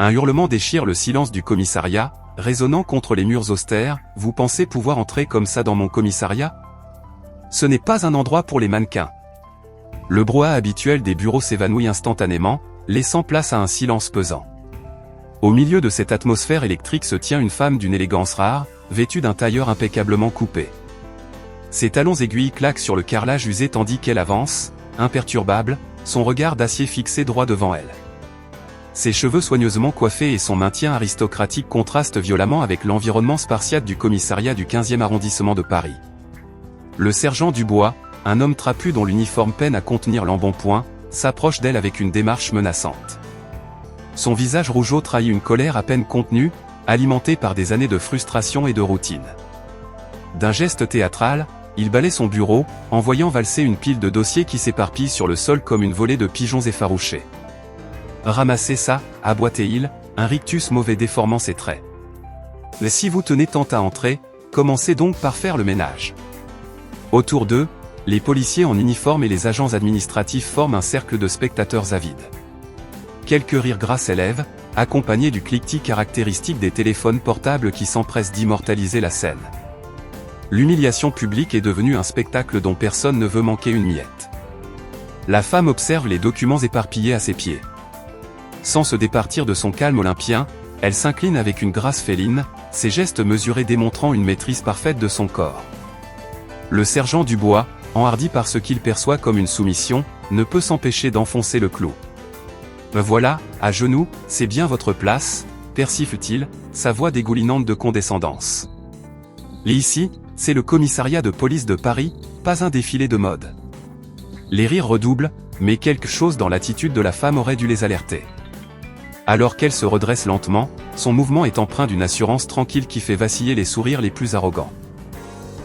Un hurlement déchire le silence du commissariat, résonnant contre les murs austères. Vous pensez pouvoir entrer comme ça dans mon commissariat? Ce n'est pas un endroit pour les mannequins. Le brouhaha habituel des bureaux s'évanouit instantanément, laissant place à un silence pesant. Au milieu de cette atmosphère électrique se tient une femme d'une élégance rare, vêtue d'un tailleur impeccablement coupé. Ses talons aiguilles claquent sur le carrelage usé tandis qu'elle avance, imperturbable, son regard d'acier fixé droit devant elle. Ses cheveux soigneusement coiffés et son maintien aristocratique contrastent violemment avec l'environnement spartiate du commissariat du 15e arrondissement de Paris. Le sergent Dubois, un homme trapu dont l'uniforme peine à contenir l'embonpoint, s'approche d'elle avec une démarche menaçante. Son visage rougeaud trahit une colère à peine contenue, alimentée par des années de frustration et de routine. D'un geste théâtral, il balaie son bureau, envoyant valser une pile de dossiers qui s'éparpillent sur le sol comme une volée de pigeons effarouchés. Ramassez ça, aboitait-il, un rictus mauvais déformant ses traits. Mais si vous tenez tant à entrer, commencez donc par faire le ménage. Autour d'eux, les policiers en uniforme et les agents administratifs forment un cercle de spectateurs avides. Quelques rires gras s'élèvent, accompagnés du cliquetis caractéristique des téléphones portables qui s'empressent d'immortaliser la scène. L'humiliation publique est devenue un spectacle dont personne ne veut manquer une miette. La femme observe les documents éparpillés à ses pieds. Sans se départir de son calme olympien, elle s'incline avec une grâce féline, ses gestes mesurés démontrant une maîtrise parfaite de son corps. Le sergent Dubois, enhardi par ce qu'il perçoit comme une soumission, ne peut s'empêcher d'enfoncer le clou. « Me voilà, à genoux, c'est bien votre place », persifle-t-il, sa voix dégoulinante de condescendance. « Ici, c'est le commissariat de police de Paris, pas un défilé de mode. » Les rires redoublent, mais quelque chose dans l'attitude de la femme aurait dû les alerter. Alors qu'elle se redresse lentement, son mouvement est empreint d'une assurance tranquille qui fait vaciller les sourires les plus arrogants.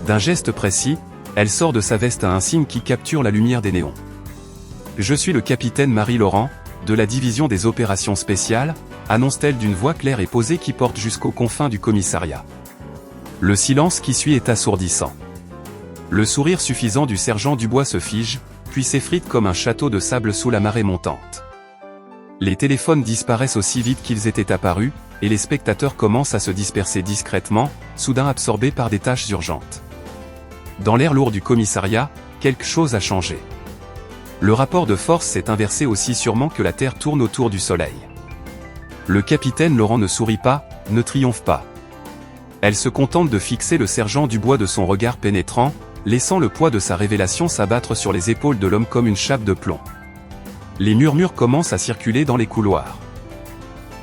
D'un geste précis, elle sort de sa veste un signe qui capture la lumière des néons. « Je suis le capitaine Marie-Laurent, de la division des opérations spéciales », annonce-t-elle d'une voix claire et posée qui porte jusqu'aux confins du commissariat. Le silence qui suit est assourdissant. Le sourire suffisant du sergent Dubois se fige, puis s'effrite comme un château de sable sous la marée montante. Les téléphones disparaissent aussi vite qu'ils étaient apparus, et les spectateurs commencent à se disperser discrètement, soudain absorbés par des tâches urgentes. Dans l'air lourd du commissariat, quelque chose a changé. Le rapport de force s'est inversé aussi sûrement que la Terre tourne autour du Soleil. Le capitaine Laurent ne sourit pas, ne triomphe pas. Elle se contente de fixer le sergent Dubois de son regard pénétrant, laissant le poids de sa révélation s'abattre sur les épaules de l'homme comme une chape de plomb. Les murmures commencent à circuler dans les couloirs.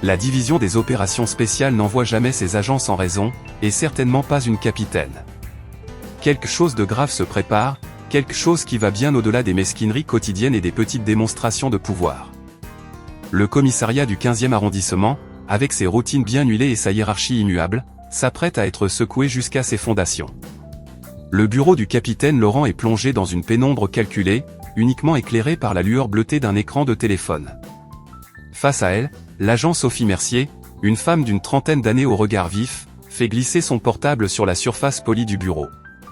La division des opérations spéciales n'envoie jamais ses agents sans raison, et certainement pas une capitaine. Quelque chose de grave se prépare, quelque chose qui va bien au-delà des mesquineries quotidiennes et des petites démonstrations de pouvoir. Le commissariat du 15e arrondissement, avec ses routines bien huilées et sa hiérarchie immuable, s'apprête à être secoué jusqu'à ses fondations. Le bureau du capitaine Laurent est plongé dans une pénombre calculée, uniquement éclairée par la lueur bleutée d'un écran de téléphone. Face à elle, l'agent Sophie Mercier, une femme d'une trentaine d'années au regard vif, fait glisser son portable sur la surface polie du bureau.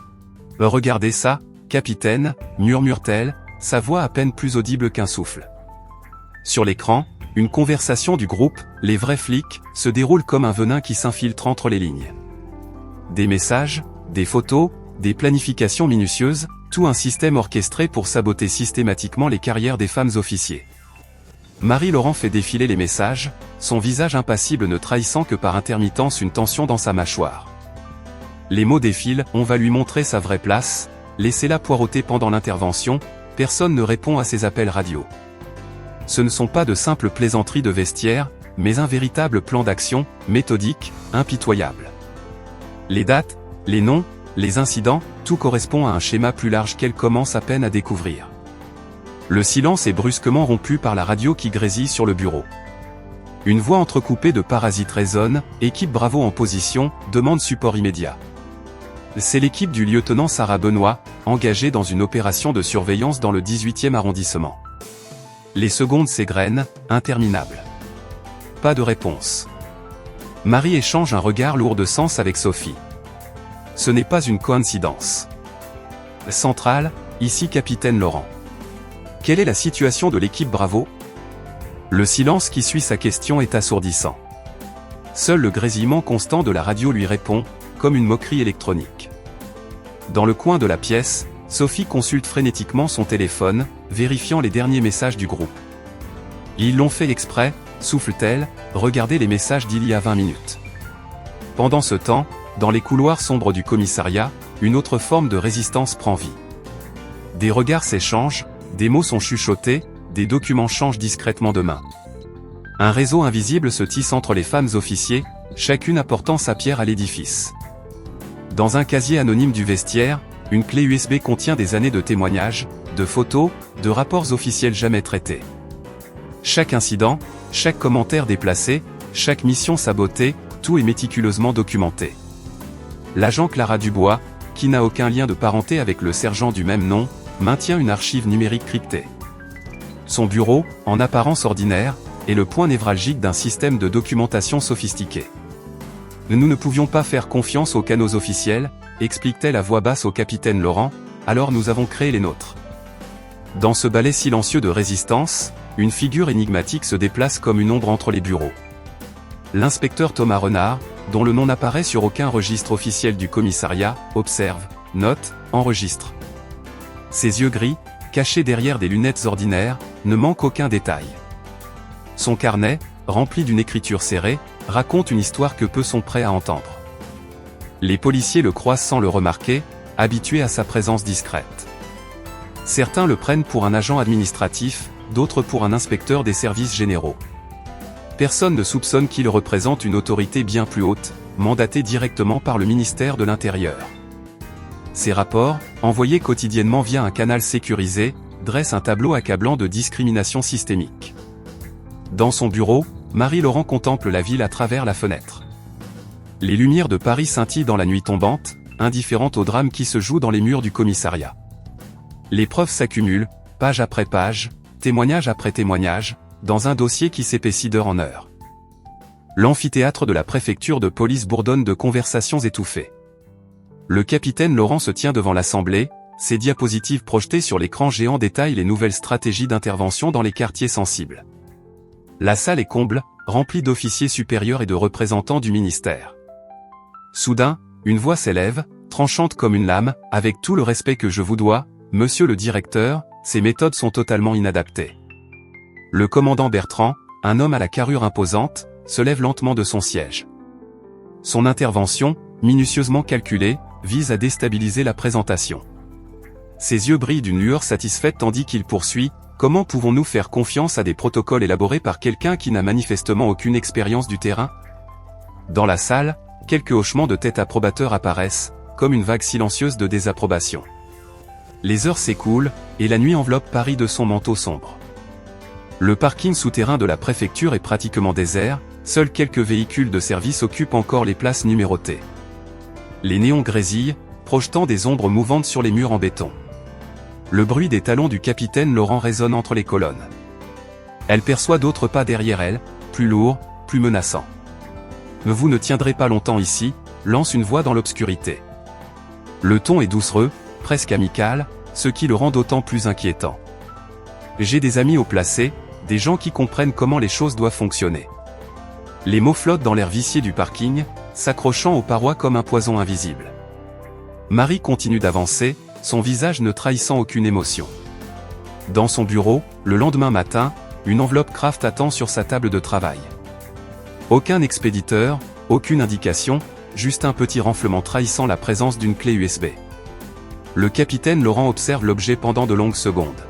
« Regardez ça, capitaine », murmure-t-elle, sa voix à peine plus audible qu'un souffle. Sur l'écran, une conversation du groupe « Les vrais flics » se déroule comme un venin qui s'infiltre entre les lignes. Des messages, des photos, des planifications minutieuses, tout un système orchestré pour saboter systématiquement les carrières des femmes officiers. Marie-Laurent fait défiler les messages, son visage impassible ne trahissant que par intermittence une tension dans sa mâchoire. Les mots défilent, on va lui montrer sa vraie place, laissez-la poireauter pendant l'intervention, personne ne répond à ses appels radio. Ce ne sont pas de simples plaisanteries de vestiaire, mais un véritable plan d'action, méthodique, impitoyable. Les dates, les noms, les incidents, tout correspond à un schéma plus large qu'elle commence à peine à découvrir. Le silence est brusquement rompu par la radio qui grésille sur le bureau. Une voix entrecoupée de parasites résonne, « Équipe Bravo en position, demande support immédiat ». C'est l'équipe du lieutenant Sarah Benoît, engagée dans une opération de surveillance dans le 18e arrondissement. Les secondes s'égrènent, interminables. Pas de réponse. Marie échange un regard lourd de sens avec Sophie. Ce n'est pas une coïncidence. Centrale, ici capitaine Laurent. Quelle est la situation de l'équipe Bravo ? Le silence qui suit sa question est assourdissant. Seul le grésillement constant de la radio lui répond, comme une moquerie électronique. Dans le coin de la pièce, Sophie consulte frénétiquement son téléphone, vérifiant les derniers messages du groupe. Ils l'ont fait exprès, souffle-t-elle, regardez les messages d'il y a 20 minutes. Pendant ce temps, dans les couloirs sombres du commissariat, une autre forme de résistance prend vie. Des regards s'échangent, des mots sont chuchotés, des documents changent discrètement de main. Un réseau invisible se tisse entre les femmes officiers, chacune apportant sa pierre à l'édifice. Dans un casier anonyme du vestiaire, une clé USB contient des années de témoignages, de photos, de rapports officiels jamais traités. Chaque incident, chaque commentaire déplacé, chaque mission sabotée, tout est méticuleusement documenté. L'agent Clara Dubois, qui n'a aucun lien de parenté avec le sergent du même nom, maintient une archive numérique cryptée. Son bureau, en apparence ordinaire, est le point névralgique d'un système de documentation sophistiqué. Nous ne pouvions pas faire confiance aux canaux officiels, explique-t-elle à voix basse au capitaine Laurent, alors nous avons créé les nôtres. Dans ce ballet silencieux de résistance, une figure énigmatique se déplace comme une ombre entre les bureaux. L'inspecteur Thomas Renard, dont le nom n'apparaît sur aucun registre officiel du commissariat, observe, note, enregistre. Ses yeux gris, cachés derrière des lunettes ordinaires, ne manquent aucun détail. Son carnet, rempli d'une écriture serrée, raconte une histoire que peu sont prêts à entendre. Les policiers le croisent sans le remarquer, habitués à sa présence discrète. Certains le prennent pour un agent administratif, d'autres pour un inspecteur des services généraux. Personne ne soupçonne qu'il représente une autorité bien plus haute, mandatée directement par le ministère de l'Intérieur. Ces rapports, envoyés quotidiennement via un canal sécurisé, dressent un tableau accablant de discrimination systémique. Dans son bureau, Marie-Laurent contemple la ville à travers la fenêtre. Les lumières de Paris scintillent dans la nuit tombante, indifférentes au drame qui se joue dans les murs du commissariat. Les preuves s'accumulent, page après page, témoignage après témoignage, dans un dossier qui s'épaissit d'heure en heure. L'amphithéâtre de la préfecture de police bourdonne de conversations étouffées. Le capitaine Laurent se tient devant l'assemblée, ses diapositives projetées sur l'écran géant détaillent les nouvelles stratégies d'intervention dans les quartiers sensibles. La salle est comble, remplie d'officiers supérieurs et de représentants du ministère. Soudain, une voix s'élève, tranchante comme une lame, avec tout le respect que je vous dois, monsieur le directeur, ces méthodes sont totalement inadaptées. Le commandant Bertrand, un homme à la carrure imposante, se lève lentement de son siège. Son intervention, minutieusement calculée, vise à déstabiliser la présentation. Ses yeux brillent d'une lueur satisfaite tandis qu'il poursuit, comment pouvons-nous faire confiance à des protocoles élaborés par quelqu'un qui n'a manifestement aucune expérience du terrain? Dans la salle, quelques hochements de tête approbateurs apparaissent, comme une vague silencieuse de désapprobation. Les heures s'écoulent, et la nuit enveloppe Paris de son manteau sombre. Le parking souterrain de la préfecture est pratiquement désert, seuls quelques véhicules de service occupent encore les places numérotées. Les néons grésillent, projetant des ombres mouvantes sur les murs en béton. Le bruit des talons du capitaine Laurent résonne entre les colonnes. Elle perçoit d'autres pas derrière elle, plus lourds, plus menaçants. « Vous ne tiendrez pas longtemps ici », lance une voix dans l'obscurité. Le ton est doucereux, presque amical, ce qui le rend d'autant plus inquiétant. « J'ai des amis haut placés, des gens qui comprennent comment les choses doivent fonctionner. » Les mots flottent dans l'air vicié du parking, s'accrochant aux parois comme un poison invisible. Marie continue d'avancer, son visage ne trahissant aucune émotion. Dans son bureau, le lendemain matin, une enveloppe Kraft attend sur sa table de travail. Aucun expéditeur, aucune indication, juste un petit renflement trahissant la présence d'une clé USB. Le capitaine Laurent observe l'objet pendant de longues secondes.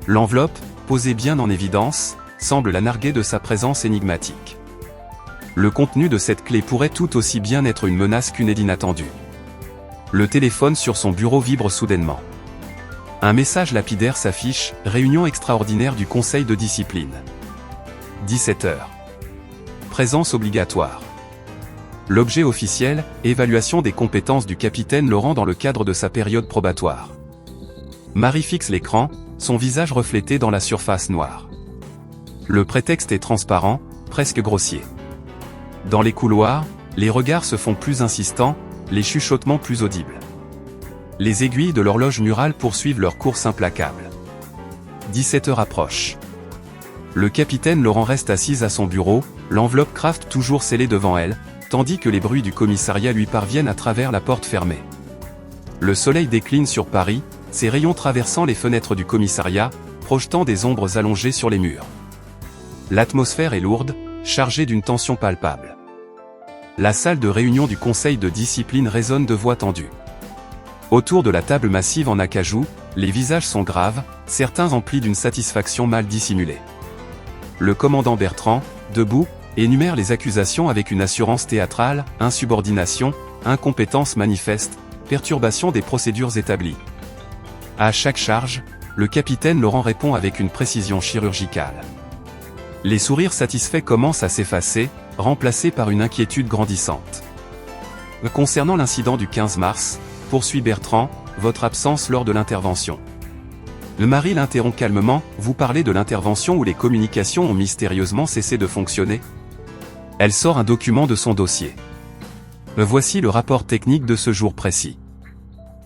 L'enveloppe, posée bien en évidence, semble la narguer de sa présence énigmatique. Le contenu de cette clé pourrait tout aussi bien être une menace qu'une aide inattendue. Le téléphone sur son bureau vibre soudainement. Un message lapidaire s'affiche, réunion extraordinaire du conseil de discipline. 17h. Présence obligatoire. L'objet officiel, évaluation des compétences du capitaine Laurent dans le cadre de sa période probatoire. Marie fixe l'écran, son visage reflété dans la surface noire. Le prétexte est transparent, presque grossier. Dans les couloirs, les regards se font plus insistants, les chuchotements plus audibles. Les aiguilles de l'horloge murale poursuivent leur course implacable. 17h approche. Le capitaine Laurent reste assise à son bureau, l'enveloppe Kraft toujours scellée devant elle, tandis que les bruits du commissariat lui parviennent à travers la porte fermée. Le soleil décline sur Paris, ses rayons traversant les fenêtres du commissariat, projetant des ombres allongées sur les murs. L'atmosphère est lourde, chargée d'une tension palpable. La salle de réunion du conseil de discipline résonne de voix tendues. Autour de la table massive en acajou, les visages sont graves, certains emplis d'une satisfaction mal dissimulée. Le commandant Bertrand, debout, énumère les accusations avec une assurance théâtrale: insubordination, incompétence manifeste, perturbation des procédures établies. À chaque charge, le capitaine Laurent répond avec une précision chirurgicale. Les sourires satisfaits commencent à s'effacer, remplacés par une inquiétude grandissante. Concernant l'incident du 15 mars, poursuit Bertrand, votre absence lors de l'intervention. Le mari l'interrompt calmement, vous parlez de l'intervention où les communications ont mystérieusement cessé de fonctionner? Elle sort un document de son dossier. Voici le rapport technique de ce jour précis.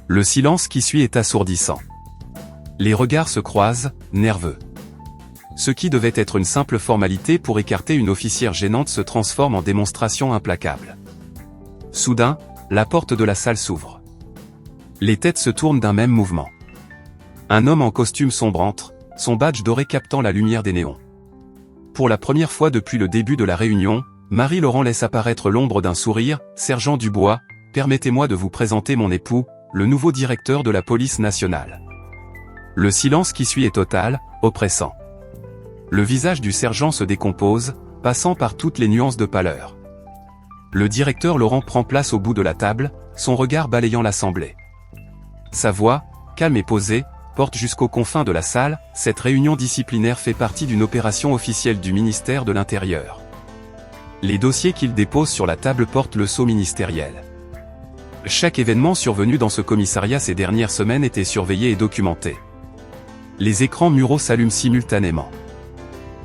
Le silence qui suit est assourdissant. Les regards se croisent, nerveux. Ce qui devait être une simple formalité pour écarter une officière gênante se transforme en démonstration implacable. Soudain, la porte de la salle s'ouvre. Les têtes se tournent d'un même mouvement. Un homme en costume sombre entre, son badge doré captant la lumière des néons. Pour la première fois depuis le début de la réunion, Marie-Laurent laisse apparaître l'ombre d'un sourire. Sergent Dubois, permettez-moi de vous présenter mon époux, le nouveau directeur de la police nationale. Le silence qui suit est total, oppressant. Le visage du sergent se décompose, passant par toutes les nuances de pâleur. Le directeur Laurent prend place au bout de la table, son regard balayant l'assemblée. Sa voix, calme et posée, porte jusqu'aux confins de la salle. Cette réunion disciplinaire fait partie d'une opération officielle du ministère de l'Intérieur. Les dossiers qu'il dépose sur la table portent le sceau ministériel. Chaque événement survenu dans ce commissariat ces dernières semaines était surveillé et documenté. Les écrans muraux s'allument simultanément.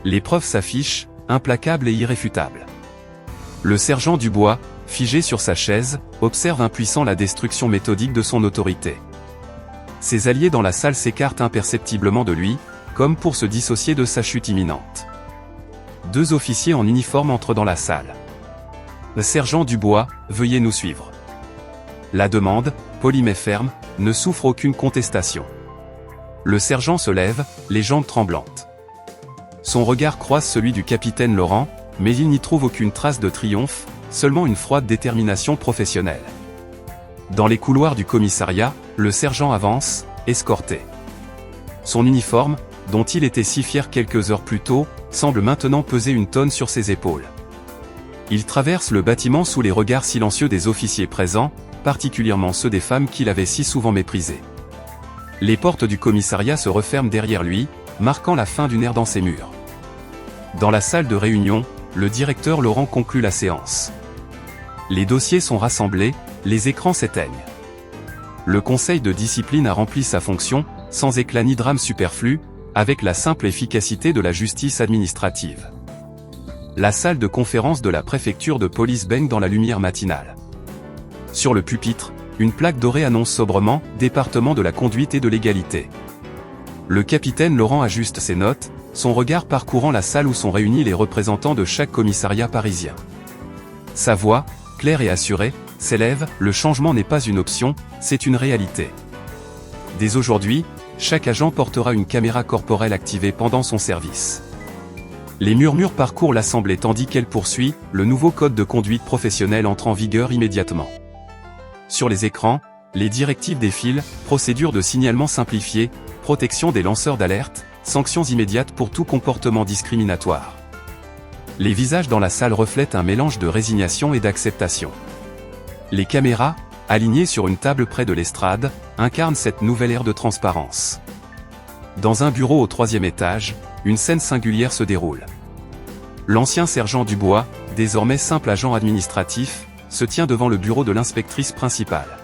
Les preuves s'affichent, implacables et irréfutables. Le sergent Dubois, figé sur sa chaise, observe impuissant la destruction méthodique de son autorité. Ses alliés dans la salle s'écartent imperceptiblement de lui, comme pour se dissocier de sa chute imminente. Deux officiers en uniforme entrent dans la salle. Le sergent Dubois, veuillez nous suivre. La demande, polie mais ferme, ne souffre aucune contestation. Le sergent se lève, les jambes tremblantes. Son regard croise celui du capitaine Laurent, mais il n'y trouve aucune trace de triomphe, seulement une froide détermination professionnelle. Dans les couloirs du commissariat, le sergent avance, escorté. Son uniforme, dont il était si fier quelques heures plus tôt, semble maintenant peser une tonne sur ses épaules. Il traverse le bâtiment sous les regards silencieux des officiers présents, particulièrement ceux des femmes qu'il avait si souvent méprisées. Les portes du commissariat se referment derrière lui, marquant la fin d'une ère dans ses murs. Dans la salle de réunion, le directeur Laurent conclut la séance. Les dossiers sont rassemblés, les écrans s'éteignent. Le conseil de discipline a rempli sa fonction, sans éclat ni drame superflu, avec la simple efficacité de la justice administrative. La salle de conférence de la préfecture de police baigne dans la lumière matinale. Sur le pupitre, une plaque dorée annonce sobrement « Département de la conduite et de l'égalité ». Le capitaine Laurent ajuste ses notes, son regard parcourant la salle où sont réunis les représentants de chaque commissariat parisien. Sa voix, claire et assurée, s'élève, le changement n'est pas une option, c'est une réalité. Dès aujourd'hui, chaque agent portera une caméra corporelle activée pendant son service. Les murmures parcourent l'assemblée tandis qu'elle poursuit, le nouveau code de conduite professionnelle entre en vigueur immédiatement. Sur les écrans, les directives défilent, procédure de signalement simplifiée, protection des lanceurs d'alerte, sanctions immédiates pour tout comportement discriminatoire. Les visages dans la salle reflètent un mélange de résignation et d'acceptation. Les caméras, alignées sur une table près de l'estrade, incarnent cette nouvelle ère de transparence. Dans un bureau au 3e étage, une scène singulière se déroule. L'ancien sergent Dubois, désormais simple agent administratif, se tient devant le bureau de l'inspectrice principale.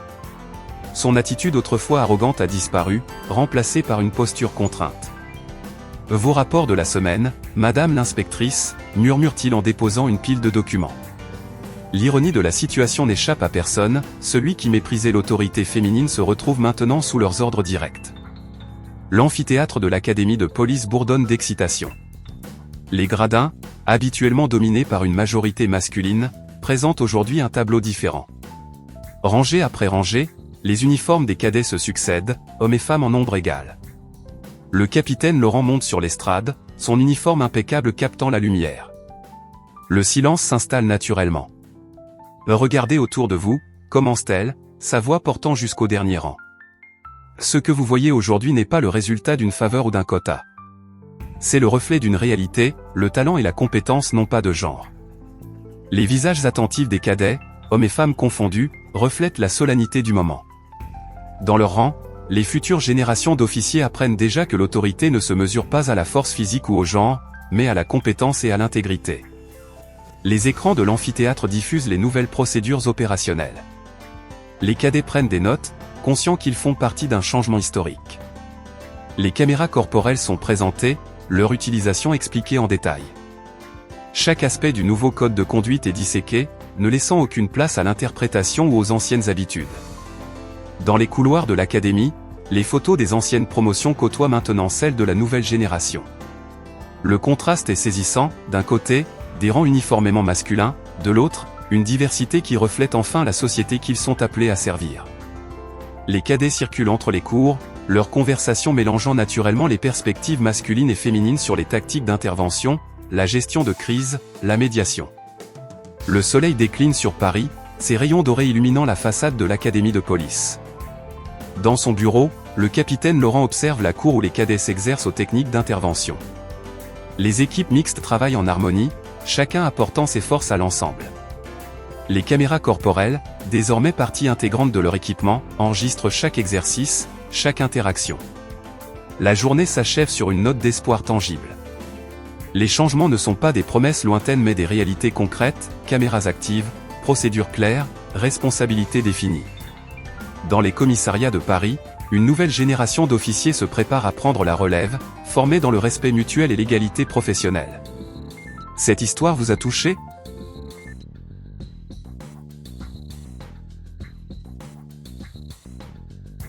Son attitude autrefois arrogante a disparu, remplacée par une posture contrainte. « Vos rapports de la semaine, madame l'inspectrice », murmure-t-il en déposant une pile de documents. L'ironie de la situation n'échappe à personne, celui qui méprisait l'autorité féminine se retrouve maintenant sous leurs ordres directs. L'amphithéâtre de l'académie de police bourdonne d'excitation. Les gradins, habituellement dominés par une majorité masculine, présentent aujourd'hui un tableau différent. Rangée après rangée, les uniformes des cadets se succèdent, hommes et femmes en nombre égal. Le capitaine Laurent monte sur l'estrade, son uniforme impeccable captant la lumière. Le silence s'installe naturellement. Regardez autour de vous, commence-t-elle, sa voix portant jusqu'au dernier rang. Ce que vous voyez aujourd'hui n'est pas le résultat d'une faveur ou d'un quota. C'est le reflet d'une réalité, le talent et la compétence n'ont pas de genre. Les visages attentifs des cadets, hommes et femmes confondus, reflètent la solennité du moment. Dans leur rang, les futures générations d'officiers apprennent déjà que l'autorité ne se mesure pas à la force physique ou au genre, mais à la compétence et à l'intégrité. Les écrans de l'amphithéâtre diffusent les nouvelles procédures opérationnelles. Les cadets prennent des notes, conscients qu'ils font partie d'un changement historique. Les caméras corporelles sont présentées, leur utilisation expliquée en détail. Chaque aspect du nouveau code de conduite est disséqué, ne laissant aucune place à l'interprétation ou aux anciennes habitudes. Dans les couloirs de l'académie, les photos des anciennes promotions côtoient maintenant celles de la nouvelle génération. Le contraste est saisissant, d'un côté, des rangs uniformément masculins, de l'autre, une diversité qui reflète enfin la société qu'ils sont appelés à servir. Les cadets circulent entre les cours, leurs conversations mélangeant naturellement les perspectives masculines et féminines sur les tactiques d'intervention, la gestion de crise, la médiation. Le soleil décline sur Paris, ses rayons dorés illuminant la façade de l'académie de police. Dans son bureau, le capitaine Laurent observe la cour où les cadets s'exercent aux techniques d'intervention. Les équipes mixtes travaillent en harmonie, chacun apportant ses forces à l'ensemble. Les caméras corporelles, désormais partie intégrante de leur équipement, enregistrent chaque exercice, chaque interaction. La journée s'achève sur une note d'espoir tangible. Les changements ne sont pas des promesses lointaines mais des réalités concrètes, caméras actives, procédures claires, responsabilités définies. Dans les commissariats de Paris, une nouvelle génération d'officiers se prépare à prendre la relève, formés dans le respect mutuel et l'égalité professionnelle. Cette histoire vous a touché ?